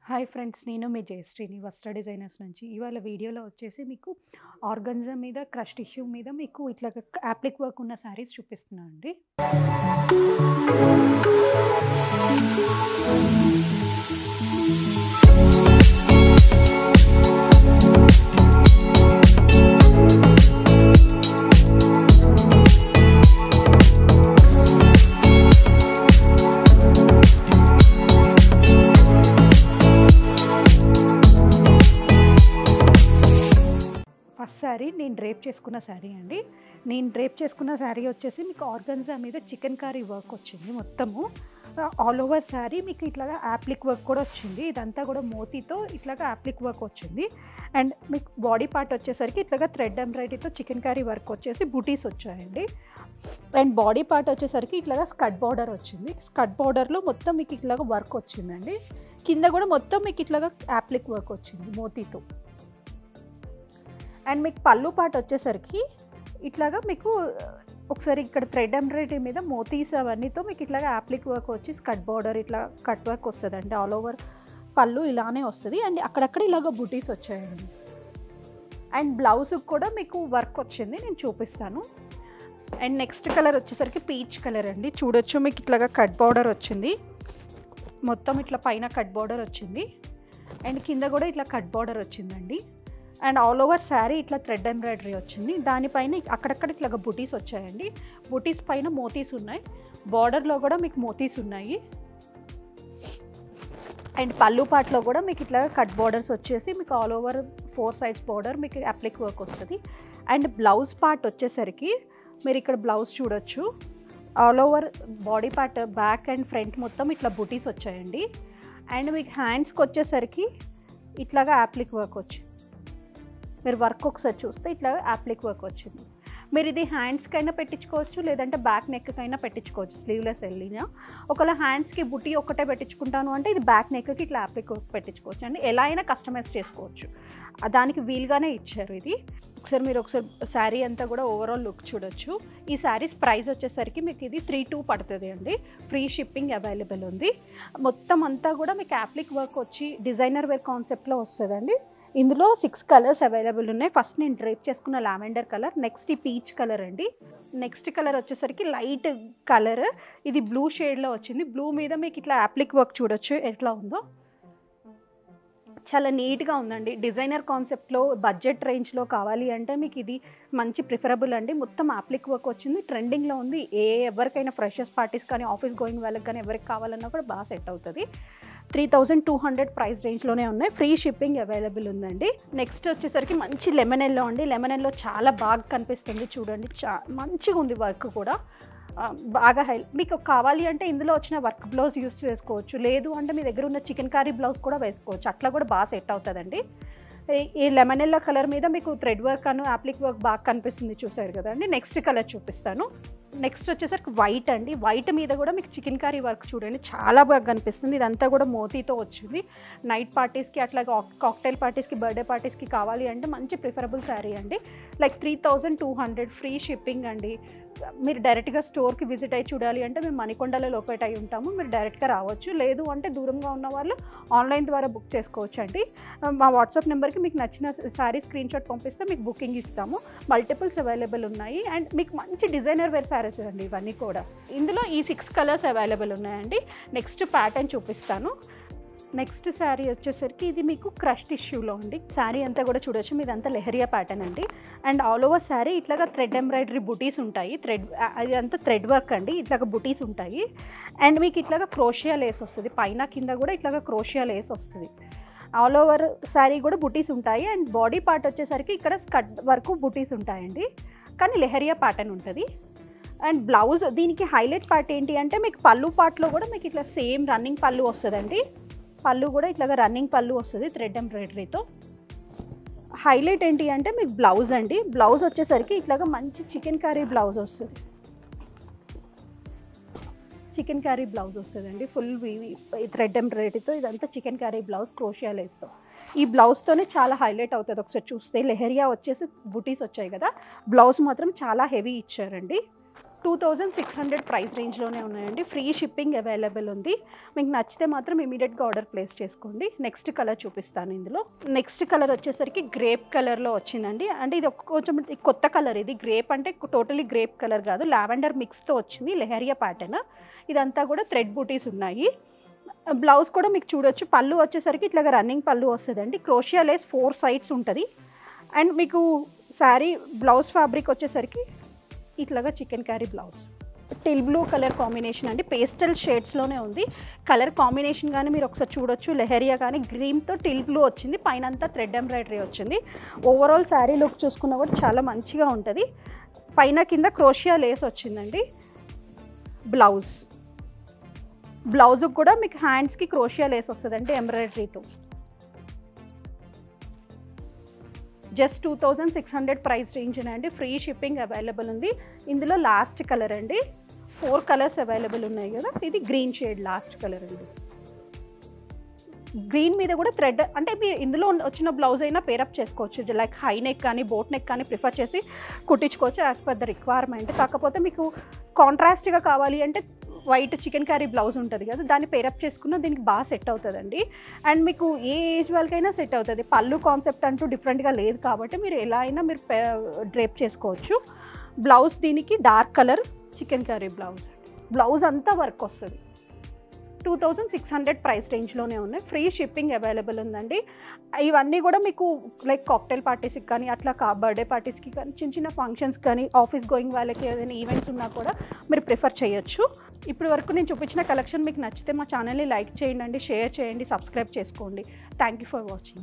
Hi friends, నేను మీ జయశ్రీని వస్త్ర designers నుంచి. ఇవాళ వీడియోలో వచ్చేసి మీకు ఆర్గన్జా మీద క్రష్ టిష్యూ మీద మీకు ఇట్లా యాప్లిక్ వర్క్ ఉన్న శారీస్ చూపిస్తున్నాను అండి. ఫస్ట్ శారీ నేను డ్రేప్ చేసుకున్న శారీ అండి. నేను డ్రేప్ చేసుకున్న శారీ వచ్చేసి మీకు ఆర్గన్జా మీద చికెన్ కర్రీ వర్క్ వచ్చింది. మొత్తము ఆల్ ఓవర్ శారీ మీకు ఇట్లాగా యాప్లిక్ వర్క్ కూడా వచ్చింది. ఇదంతా కూడా మోతీతో ఇట్లాగా యాప్లిక్ వర్క్ వచ్చింది. అండ్ మీకు బాడీ పార్ట్ వచ్చేసరికి ఇట్లాగా థ్రెడ్ ఎంబ్రాయిడరీతో చికెన్ కర్రీ వర్క్ వచ్చేసి బూటీస్ వచ్చాయండి. అండ్ బాడీ పార్ట్ వచ్చేసరికి ఇట్లాగా స్కర్ట్ బార్డర్ వచ్చింది. స్కర్ట్ బార్డర్లో మొత్తం మీకు ఇట్లాగా వర్క్ వచ్చిందండి. కింద కూడా మొత్తం మీకు ఇట్లాగా యాప్లిక్ వర్క్ వచ్చింది మోతీతో. అండ్ మీకు పళ్ళు పార్ట్ వచ్చేసరికి ఇట్లాగా మీకు ఒకసారి ఇక్కడ థ్రెడ్ ఎంబ్రాయిడరీ మీద మోతీస్ అవన్నీతో మీకు ఇట్లాగా యాప్లిక్ వర్క్ వచ్చి స్కర్ట్ బార్డర్ ఇట్లా కట్ వర్క్ వస్తుంది అండి. ఆల్ ఓవర్ పళ్ళు ఇలానే వస్తుంది. అండ్ అక్కడక్కడ ఇలాగ బుటీస్ వచ్చాయండి. అండ్ బ్లౌజ్కి కూడా మీకు వర్క్ వచ్చింది, నేను చూపిస్తాను. అండ్ నెక్స్ట్ కలర్ వచ్చేసరికి పీచ్ కలర్ అండి. చూడొచ్చు మీకు ఇట్లాగా కట్ బార్డర్ వచ్చింది. మొత్తం ఇట్లా పైన కట్ బార్డర్ వచ్చింది. అండ్ కింద కూడా ఇట్లా కట్ బార్డర్ వచ్చిందండి. అండ్ ఆల్ ఓవర్ శారీ ఇట్లా థ్రెడ్ ఎంబ్రాయిడరీ వచ్చింది. దానిపైన అక్కడక్కడ ఇట్లాగా బుటీస్ వచ్చాయండి. బుటీస్ పైన మోతీస్ ఉన్నాయి. బార్డర్లో కూడా మీకు మోతీస్ ఉన్నాయి. అండ్ పళ్ళు పార్ట్లో కూడా మీకు ఇట్లా కట్ బార్డర్స్ వచ్చేసి మీకు ఆల్ ఓవర్ 4 sides బార్డర్ మీకు అప్లిక్ వర్క్ వస్తుంది. అండ్ బ్లౌజ్ పార్ట్ వచ్చేసరికి మీరు ఇక్కడ బ్లౌజ్ చూడొచ్చు. All over body part back and front మొత్తం ఇట్లా బుటీస్ వచ్చాయండి. అండ్ మీకు హ్యాండ్స్కి వచ్చేసరికి ఇట్లాగా యాప్లిక్ వర్క్ వచ్చింది. మీరు వర్క్ ఒకసారి చూస్తే ఇట్లా యాప్లిక్ వర్క్ వచ్చింది. మీరు ఇది హ్యాండ్స్కైనా పెట్టించుకోవచ్చు, లేదంటే బ్యాక్ నెక్కైనా పెట్టించుకోవచ్చు. స్లీవ్లెస్ వెళ్ళినా ఒకవేళ హ్యాండ్స్కి బుటీ ఒక్కటే పెట్టించుకుంటాను అంటే ఇది బ్యాక్ నెక్కి ఇట్లా యాప్లిక్ వర్క్ పెట్టించుకోవచ్చు అండి. ఎలా అయినా కస్టమైజ్ చేసుకోవచ్చు, దానికి వీలుగానే ఇచ్చారు ఇది. ఒకసారి శారీ అంతా కూడా ఓవరాల్ లుక్ చూడొచ్చు. ఈ శారీస్ ప్రైస్ వచ్చేసరికి మీకు ఇది 3,200 పడుతుంది అండి. ఫ్రీ షిప్పింగ్ అవైలబుల్ ఉంది. మొత్తం అంతా కూడా మీకు యాప్లిక్ వర్క్ వచ్చి డిజైనర్ వేర్ కాన్సెప్ట్లో వస్తుందండి. ఇందులో 6 కలర్స్ అవైలబుల్ ఉన్నాయి. ఫస్ట్ నేను డ్రేప్ చేసుకున్న లావెండర్ కలర్, నెక్స్ట్ ఈ పీచ్ కలర్ అండి. నెక్స్ట్ కలర్ వచ్చేసరికి లైట్ కలర్, ఇది బ్లూ షేడ్లో వచ్చింది. బ్లూ మీద మీకు ఇట్లా యాప్లిక్ వర్క్ చూడొచ్చు ఎట్లా ఉందో. చాలా నీట్గా ఉందండి. డిజైనర్ కాన్సెప్ట్లో బడ్జెట్ రేంజ్లో కావాలి అంటే మీకు ఇది మంచి ప్రిఫరబుల్ అండి. మొత్తం యాప్లిక్ వర్క్ వచ్చింది, ట్రెండింగ్లో ఉంది. ఎవరికైనా ఫ్రెషర్స్ పార్టీస్ కానీ ఆఫీస్ గోయింగ్ వాళ్ళకి కానీ ఎవరికి కావాలన్నా కూడా బాగా సెట్ అవుతుంది. 3,200 ప్రైస్ రేంజ్లోనే ఉన్నాయి. ఫ్రీ షిప్పింగ్ అవైలబుల్ ఉందండి. నెక్స్ట్ వచ్చేసరికి మంచి లెమన్ ఎల్లో అండి. లెమన్ ఎల్లో చాలా బాగా కనిపిస్తుంది చూడండి. మంచిగా ఉంది వర్క్ కూడా బాగా మీకు కావాలి అంటే ఇందులో వచ్చిన వర్క్ బ్లౌజ్ యూస్ చేసుకోవచ్చు, లేదు అంటే మీ దగ్గర ఉన్న చికెన్ కర్రీ బ్లౌజ్ కూడా వేసుకోవచ్చు. అట్లా కూడా బాగా సెట్ అవుతుందండి. ఈ లెమన్ ఎల్లో కలర్ మీద మీకు థ్రెడ్ వర్క్ అను యాప్లిక్ వర్క్ బాగా కనిపిస్తుంది, చూసారు కదండి. నెక్స్ట్ కలర్ చూపిస్తాను. నెక్స్ట్ వచ్చేసరికి వైట్ అండి. వైట్ మీద కూడా మీకు చికెన్ కర్రీ వర్క్ చూడండి చాలా బాగా కనిపిస్తుంది. ఇదంతా కూడా మోతీతో వచ్చింది. నైట్ పార్టీస్కి అట్లా కాక్టైల్ పార్టీస్కి బర్త్డే పార్టీస్కి కావాలి అంటే మంచి ప్రిఫరబుల్ శారీ అండి. లైక్ 3,200 ఫ్రీ షిప్పింగ్ అండి. మీరు డైరెక్ట్గా స్టోర్కి విజిట్ అయ్యి చూడాలి అంటే మేము మణికొండలో లొకేట్ అయి ఉంటాము. మీరు డైరెక్ట్గా రావచ్చు, లేదు అంటే దూరంగా ఉన్న వాళ్ళు ఆన్లైన్ ద్వారా బుక్ చేసుకోవచ్చు అండి. మా వాట్సాప్ నెంబర్కి మీకు నచ్చిన శారీ స్క్రీన్ షాట్ పంపిస్తే మీకు బుకింగ్ ఇస్తాము. మల్టిపుల్స్ అవైలబుల్ ఉన్నాయి. అండ్ మీకు మంచి డిజైనర్ వేర్ శారీస్ అండి ఇవన్నీ కూడా. ఇందులో ఈ 6 కలర్స్ అవైలబుల్ ఉన్నాయండి. నెక్స్ట్ ప్యాటర్న్ చూపిస్తాను. నెక్స్ట్ శారీ వచ్చేసరికి ఇది మీకు క్రష్ టిష్యూలో అండి. శారీ అంతా కూడా చూడొచ్చు, మీదంతా లెహరియా ప్యాటర్న్ అండి. అండ్ ఆల్ ఓవర్ శారీ ఇట్లాగా థ్రెడ్ ఎంబ్రాయిడరీ బుటీస్ ఉంటాయి. అది అంతా థ్రెడ్ వర్క్ అండి. ఇట్లాగా బుటీస్ ఉంటాయి. అండ్ మీకు ఇట్లాగా క్రోషియా లేస్ వస్తుంది. పైన కింద కూడా ఇట్లాగా క్రోషియా లేస్ వస్తుంది. ఆల్ ఓవర్ శారీ కూడా బుటీస్ ఉంటాయి. అండ్ బాడీ పార్ట్ వచ్చేసరికి ఇక్కడ స్కర్ట్ వరకు బుటీస్ ఉంటాయండి, కానీ లెహరియా ప్యాటర్న్ ఉంటుంది. అండ్ బ్లౌజ్ దీనికి హైలైట్ పార్ట్ ఏంటి అంటే మీకు పళ్ళు పార్ట్లో కూడా మీకు ఇట్లా సేమ్ రన్నింగ్ పళ్ళు వస్తుందండి. పళ్ళు కూడా ఇట్లాగా రన్నింగ్ పళ్ళు వస్తుంది థ్రెడ్ ఎంబ్రాయిడరీతో. హైలైట్ ఏంటి అంటే మీకు బ్లౌజ్ అండి. బ్లౌజ్ వచ్చేసరికి ఇట్లాగా మంచి చికెన్ కర్రీ బ్లౌజ్ వస్తుంది. చికెన్ కర్రీ బ్లౌజ్ వస్తుందండి. ఫుల్ థ్రెడ్ ఎంబ్రాయిడరీతో ఇదంతా చికెన్ కర్రీ బ్లౌజ్ క్రోషియా లేస్తో. ఈ బ్లౌజ్తోనే చాలా హైలైట్ అవుతుంది. ఒకసారి చూస్తే లెహరియా వచ్చేసి బుటీస్ వచ్చాయి కదా, బ్లౌజ్ మాత్రం చాలా హెవీ ఇచ్చారండి. 2600 ప్రైస్ రేంజ్లోనే ఉన్నాయండి. ఫ్రీ షిప్పింగ్ అవైలబుల్ ఉంది. మీకు నచ్చితే మాత్రం ఇమీడియట్గా ఆర్డర్ ప్లేస్ చేసుకోండి. నెక్స్ట్ కలర్ చూపిస్తాను. ఇందులో నెక్స్ట్ కలర్ వచ్చేసరికి గ్రేప్ కలర్లో వచ్చిందండి. అంటే ఇది కొంచెం కొత్త కలర్. ఇది గ్రేప్ అంటే టోటలీ గ్రేప్ కలర్ కాదు, లావెండర్ మిక్స్తో వచ్చింది. లెహరియా ప్యాటర్న్. ఇదంతా కూడా థ్రెడ్ బూటీస్ ఉన్నాయి. బ్లౌజ్ కూడా మీకు చూడొచ్చు. పళ్ళు వచ్చేసరికి ఇట్లాగా రన్నింగ్ పళ్ళు వస్తుందండి. క్రోషియా లేస్ 4 సైడ్స్ ఉంటుంది. అండ్ మీకు శారీ బ్లౌజ్ ఫ్యాబ్రిక్ వచ్చేసరికి ఇట్లాగా chicken carry blouse. Till blue colour combination అండి. పేస్టల్ షేడ్స్లోనే ఉంది. కలర్ కాంబినేషన్ కానీ మీరు ఒకసారి చూడొచ్చు. లెహరియా కానీ గ్రీన్తో టిల్ బ్లూ వచ్చింది. పైన అంతా థ్రెడ్ ఎంబ్రాయిడరీ వచ్చింది. ఓవరాల్ శారీ లుక్ చూసుకున్నా కూడా చాలా మంచిగా ఉంటుంది. పైన కింద క్రోషియా లేస్ వచ్చిందండి. బ్లౌజ్ కూడా మీకు హ్యాండ్స్కి క్రోషియా లేస్ వస్తుందండి ఎంబ్రాయిడరీతో. జస్ట్ 2600 ప్రైస్ రేంజ్ అండి. ఫ్రీ షిప్పింగ్ అవైలబుల్ ఉంది. ఇందులో లాస్ట్ కలర్ అండి. 4 కలర్స్ అవైలబుల్ ఉన్నాయి కదా. ఇది గ్రీన్ షేడ్ లాస్ట్ కలర్ అండి. గ్రీన్ మీద కూడా థ్రెడ్ అంటే మీరు ఇందులో వచ్చిన బ్లౌజ్ అయినా పేరప్ చేసుకోవచ్చు. లైక్ హై నెక్ కానీ బోట్ నెక్ కానీ ప్రిఫర్ చేసి కుట్టించుకోవచ్చు యాజ్ పర్ ద రిక్వైర్మెంట్. కాకపోతే మీకు కాంట్రాస్ట్గా కావాలి అంటే వైట్ చికెన్ కర్రీ బ్లౌజ్ ఉంటుంది కదా, దాన్ని పేరప్ చేసుకున్న దీనికి బాగా సెట్ అవుతుందండి. అండ్ మీకు ఏ ఏజ్ వాళ్ళకైనా సెట్ అవుతుంది. పళ్ళు కాన్సెప్ట్ అంటూ డిఫరెంట్గా లేదు కాబట్టి మీరు ఎలా అయినా మీరు డ్రేప్ చేసుకోవచ్చు. బ్లౌజ్ దీనికి dark colour chicken curry blouse అంతా వర్క్ వస్తుంది. 2600 ప్రైస్ రేంజ్లోనే ఉన్నాయి. ఫ్రీ షిప్పింగ్ అవైలబుల్ ఉందండి. ఇవన్నీ కూడా మీకు లైక్ కాక్టైల్ పార్టీస్కి కానీ అట్లా బర్త్డే పార్టీస్కి కానీ చిన్న ఫంక్షన్స్ కానీ ఆఫీస్ గోయింగ్ వాళ్ళకి ఏదైనా ఈవెంట్స్ ఉన్నా కూడా మీరు ప్రిఫర్ చేయొచ్చు. ఇప్పటి వరకు నేను చూపించిన కలెక్షన్ మీకు నచ్చితే మా ఛానల్ని లైక్ చేయండి, షేర్ చేయండి, సబ్స్క్రైబ్ చేసుకోండి. Thank you for watching.